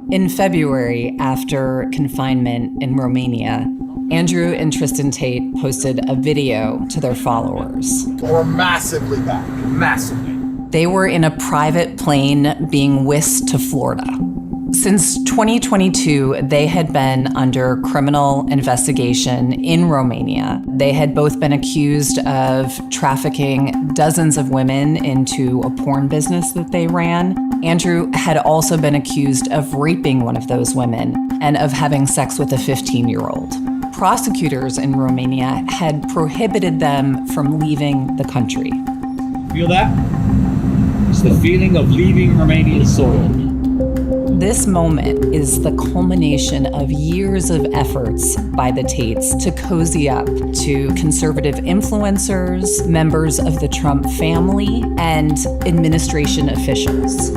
In February, after confinement in Romania, Andrew and Tristan Tate posted a video to their followers. We're massively back, massively. They were in a private plane being whisked to Florida. Since 2022, they had been under criminal investigation in Romania. They had both been accused of trafficking dozens of women into a porn business that they ran. Andrew had also been accused of raping one of those women and of having sex with a 15-year-old. Prosecutors in Romania had prohibited them from leaving the country. Feel that? It's the feeling of leaving Romanian soil. This moment is the culmination of years of efforts by the Tates to cozy up to conservative influencers, members of the Trump family, and administration officials.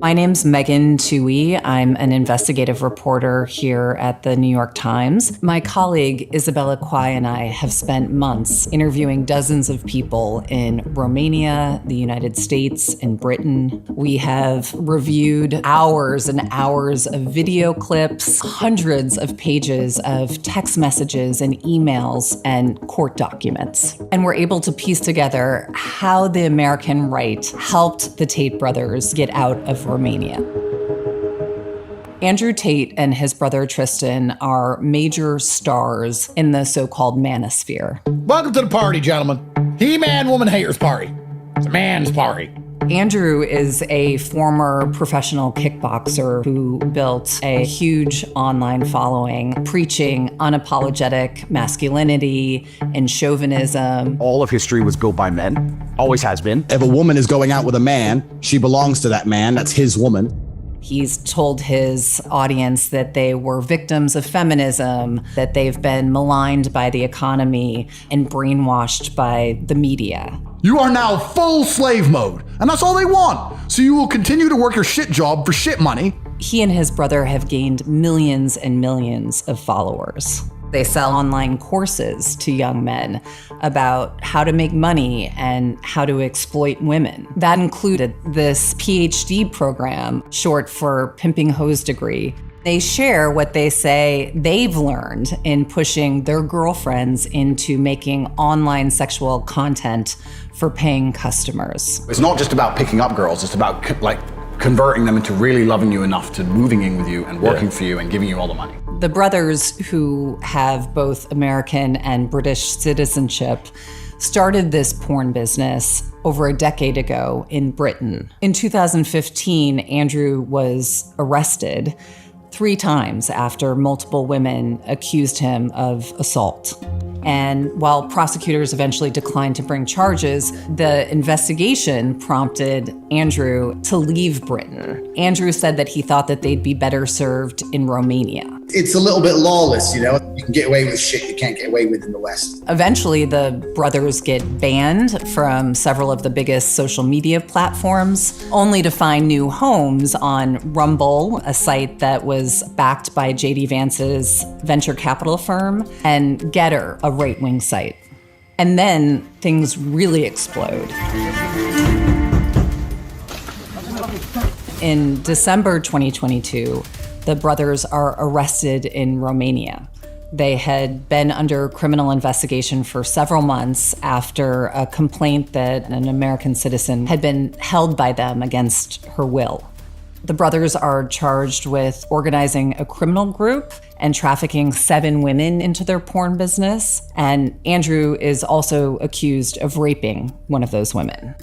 My name's Megan Toohey. I'm an investigative reporter here at the New York Times. My colleague Isabella Quai and I have spent months interviewing dozens of people in Romania, the United States, and Britain. We have reviewed hours and hours of video clips, hundreds of pages of text messages and emails and court documents. And we're able to piece together how the American right helped the Tate brothers get out of Romania. Andrew Tate and his brother Tristan are major stars in the so-called manosphere. Welcome to the party, gentlemen. He-Man, woman haters party. It's a man's party. Andrew is a former professional kickboxer who built a huge online following, preaching unapologetic masculinity and chauvinism. All of history was built by men, always has been. If a woman is going out with a man, she belongs to that man. That's his woman. He's told his audience that they were victims of feminism, that they've been maligned by the economy and brainwashed by the media. You are now full slave mode, and that's all they want. So you will continue to work your shit job for shit money. He and his brother have gained millions and millions of followers. They sell online courses to young men about how to make money and how to exploit women. That included this PhD program, short for Pimping Hose Degree. They share what they say they've learned in pushing their girlfriends into making online sexual content for paying customers. It's not just about picking up girls. It's about converting them into really loving you enough to moving in with you and working for you and giving you all the money. The brothers, who have both American and British citizenship, started this porn business over a decade ago in Britain. In 2015, Andrew was arrested 3 times after multiple women accused him of assault. And while prosecutors eventually declined to bring charges, the investigation prompted Andrew to leave Britain. Andrew said that he thought that they'd be better served in Romania. It's a little bit lawless, you know? You can get away with shit you can't get away with in the West. Eventually, the brothers get banned from several of the biggest social media platforms, only to find new homes on Rumble, a site that was backed by J.D. Vance's venture capital firm, and Getter, a right-wing site. And then things really explode. In December 2022, the brothers are arrested in Romania. They had been under criminal investigation for several months after a complaint that an American citizen had been held by them against her will. The brothers are charged with organizing a criminal group and trafficking 7 women into their porn business. And Andrew is also accused of raping one of those women.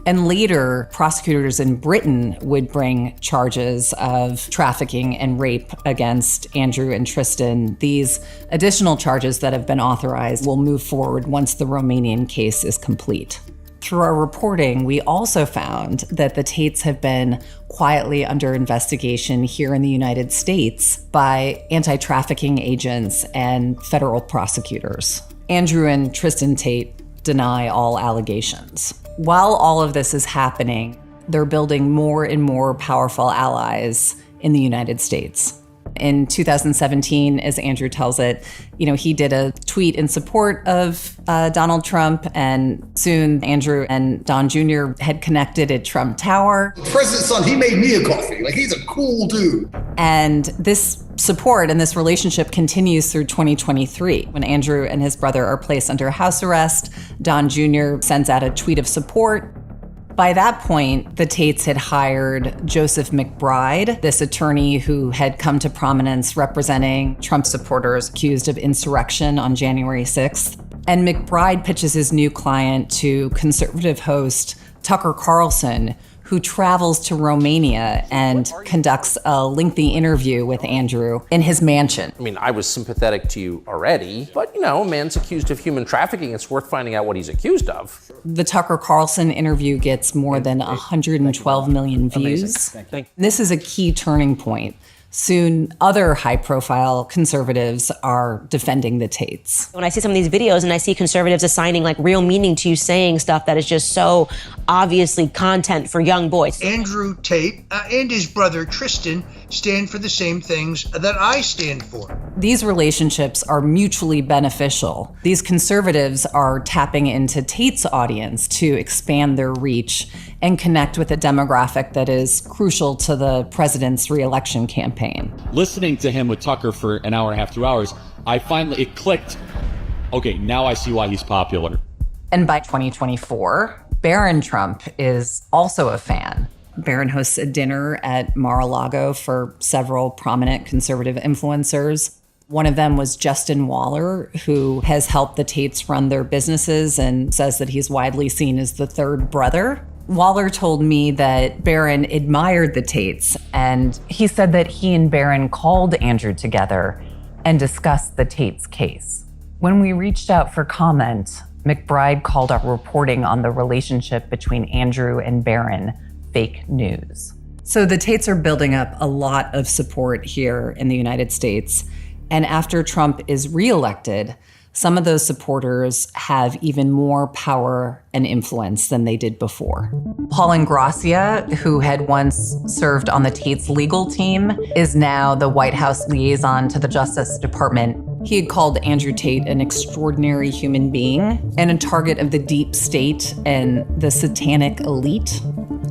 And later, prosecutors in Britain would bring charges of trafficking and rape against Andrew and Tristan. These additional charges that have been authorized will move forward once the Romanian case is complete. Through our reporting, we also found that the Tates have been quietly under investigation here in the United States by anti-trafficking agents and federal prosecutors. Andrew and Tristan Tate deny all allegations. While all of this is happening, they're building more and more powerful allies in the United States. In 2017, as Andrew tells it, he did a tweet in support of Donald Trump, and soon Andrew and Don Jr. had connected at Trump Tower. The president's son, he made me a coffee. Like, he's a cool dude. And this support and this relationship continues through 2023. When Andrew and his brother are placed under house arrest, Don Jr. sends out a tweet of support. By that point, the Tates had hired Joseph McBride, this attorney who had come to prominence representing Trump supporters accused of insurrection on January 6th. And McBride pitches his new client to conservative host Tucker Carlson, who travels to Romania and conducts a lengthy interview with Andrew in his mansion. I mean, I was sympathetic to you already, but a man's accused of human trafficking. It's worth finding out what he's accused of. The Tucker Carlson interview gets more than 112 million views. This is a key turning point. Soon, other high-profile conservatives are defending the Tates. When I see some of these videos and I see conservatives assigning real meaning to you saying stuff that is just so obviously content for young boys. Andrew Tate and his brother Tristan stand for the same things that I stand for. These relationships are mutually beneficial. These conservatives are tapping into Tate's audience to expand their reach and connect with a demographic that is crucial to the president's re-election campaign. Listening to him with Tucker for an hour and a half, 2 hours, it clicked. Okay, now I see why he's popular. And by 2024, Barron Trump is also a fan. Barron hosts a dinner at Mar-a-Lago for several prominent conservative influencers. One of them was Justin Waller, who has helped the Tates run their businesses and says that he's widely seen as the third brother. Waller told me that Barron admired the Tates, and he said that he and Barron called Andrew together and discussed the Tates case. When we reached out for comment, McBride called our reporting on the relationship between Andrew and Barron fake news. So the Tates are building up a lot of support here in the United States, and after Trump is reelected, some of those supporters have even more power and influence than they did before. Paul Ingrassia, who had once served on the Tates legal team, is now the White House liaison to the Justice Department. He had called Andrew Tate an extraordinary human being and a target of the deep state and the satanic elite.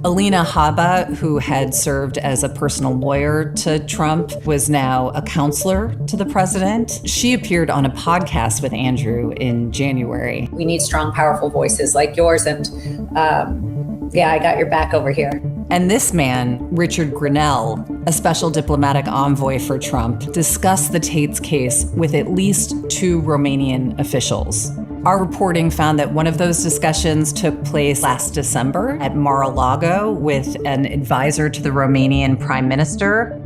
Alina Habba, who had served as a personal lawyer to Trump, was now a counselor to the president. She appeared on a podcast with Andrew in January. We need strong, powerful voices like yours, and I got your back over here. And this man, Richard Grenell, a special diplomatic envoy for Trump, discussed the Tates case with at least 2 Romanian officials. Our reporting found that one of those discussions took place last December at Mar-a-Lago with an advisor to the Romanian Prime Minister.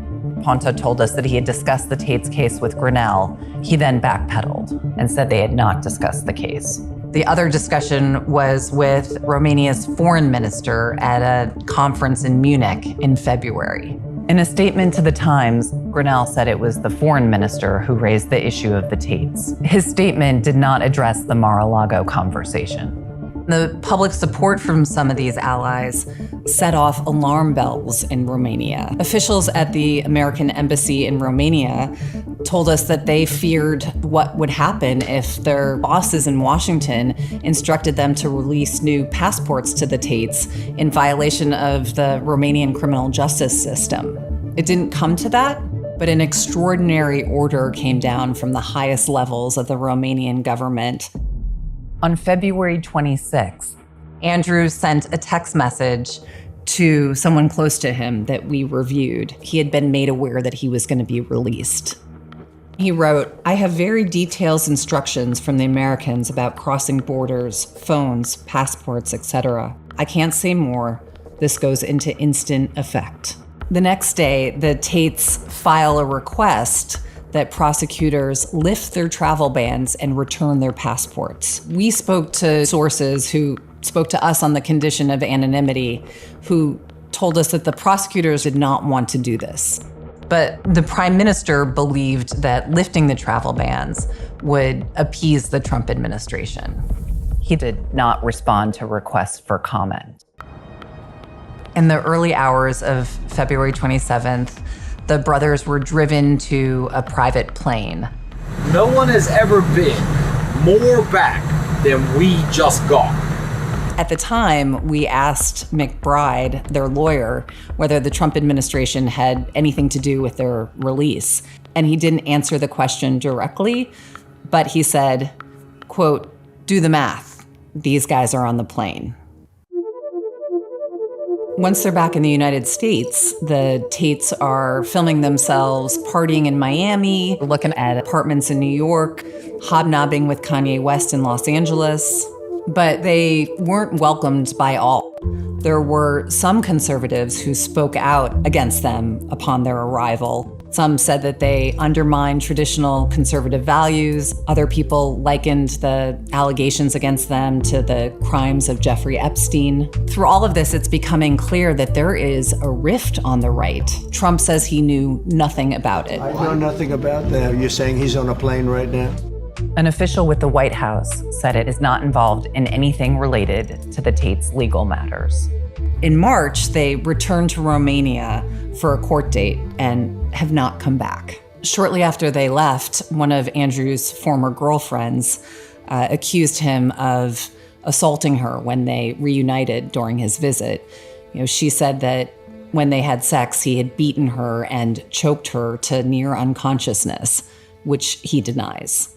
Ponta told us that he had discussed the Tates case with Grenell. He then backpedaled and said they had not discussed the case. The other discussion was with Romania's foreign minister at a conference in Munich in February. In a statement to The Times, Grenell said it was the foreign minister who raised the issue of the Tates. His statement did not address the Mar-a-Lago conversation. The public support from some of these allies set off alarm bells in Romania. Officials at the American embassy in Romania told us that they feared what would happen if their bosses in Washington instructed them to release new passports to the Tates in violation of the Romanian criminal justice system. It didn't come to that, but an extraordinary order came down from the highest levels of the Romanian government. On February 26th, Andrew sent a text message to someone close to him that we reviewed. He had been made aware that he was going to be released. He wrote, "I have very detailed instructions from the Americans about crossing borders, phones, passports, etc. I can't say more. This goes into instant effect." The next day, the Tates file a request that prosecutors lift their travel bans and return their passports. We spoke to sources who spoke to us on the condition of anonymity, who told us that the prosecutors did not want to do this. But the prime minister believed that lifting the travel bans would appease the Trump administration. He did not respond to requests for comment. In the early hours of February 27th, The brothers were driven to a private plane. No one has ever been more back than we just got. At the time, we asked McBride, their lawyer, whether the Trump administration had anything to do with their release. And he didn't answer the question directly, but he said, quote, "Do the math. These guys are on the plane." Once they're back in the United States, the Tates are filming themselves partying in Miami, looking at apartments in New York, hobnobbing with Kanye West in Los Angeles. But they weren't welcomed by all. There were some conservatives who spoke out against them upon their arrival. Some said that they undermined traditional conservative values. Other people likened the allegations against them to the crimes of Jeffrey Epstein. Through all of this, it's becoming clear that there is a rift on the right. Trump says he knew nothing about it. I know nothing about that. You're saying he's on a plane right now? An official with the White House said it is not involved in anything related to the Tates' legal matters. In March, they returned to Romania for a court date and have not come back. Shortly after they left, one of Andrew's former girlfriends accused him of assaulting her when they reunited during his visit. She said that when they had sex, he had beaten her and choked her to near unconsciousness, which he denies.